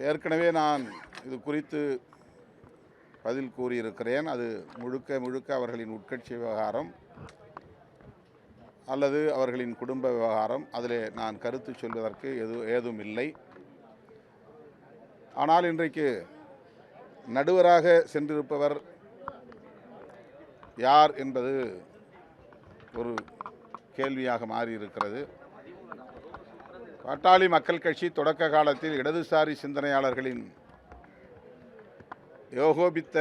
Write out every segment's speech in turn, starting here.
ஏற்கனவே நான் இது குறித்து பதில் கூறியிருக்கிறேன். அது முழுக்க முழுக்க அவர்களின் உட்கட்சி விவகாரம் அல்லது அவர்களின் குடும்ப விவகாரம். அதிலே நான் கருத்து சொல்வதற்கு ஏதும் இல்லை. ஆனால் இன்றைக்கு நடுவராக சென்றிருப்பவர் யார் என்பது ஒரு கேள்வியாக மாறியிருக்கிறது. பாட்டாளி மக்கள் கட்சி தொடக்க காலத்தில் இடதுசாரி சிந்தனையாளர்களின் ஏகோபித்த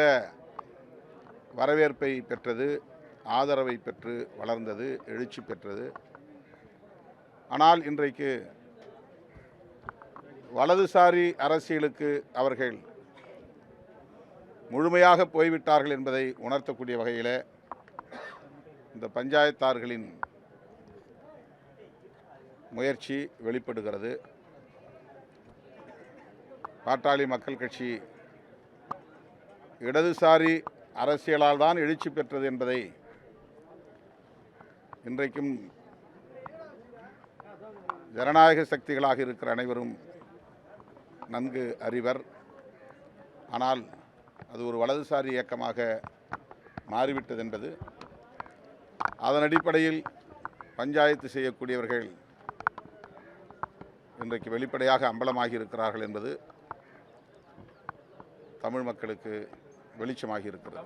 வரவேற்பை பெற்றது, ஆதரவை பெற்று வளர்ந்தது, எழுச்சி பெற்றது. ஆனால் இன்றைக்கு வலதுசாரி அரசியலுக்கு அவர்கள் முழுமையாக போய்விட்டார்கள் என்பதை உணர்த்தக்கூடிய வகையில் இந்த பஞ்சாயத்தார்களின் முயற்சி வெளிப்படுகிறது. பாட்டாளி மக்கள் கட்சி இடதுசாரி அரசியலால் தான் எழுச்சி பெற்றது என்பதை இன்றைக்கும் ஜனநாயக சக்திகளாக இருக்கிற அனைவரும் நன்கு அறிவர். ஆனால் அது ஒரு வலதுசாரி இயக்கமாக மாறிவிட்டது என்பது, அதன் அடிப்படையில் பஞ்சாயத்து செய்யக்கூடியவர்கள் இன்றைக்கு வெளிப்படையாக அம்பலமாகி இருக்கிறார்கள் என்பது தமிழ் மக்களுக்கு வெளிச்சமாகி இருக்கிறது.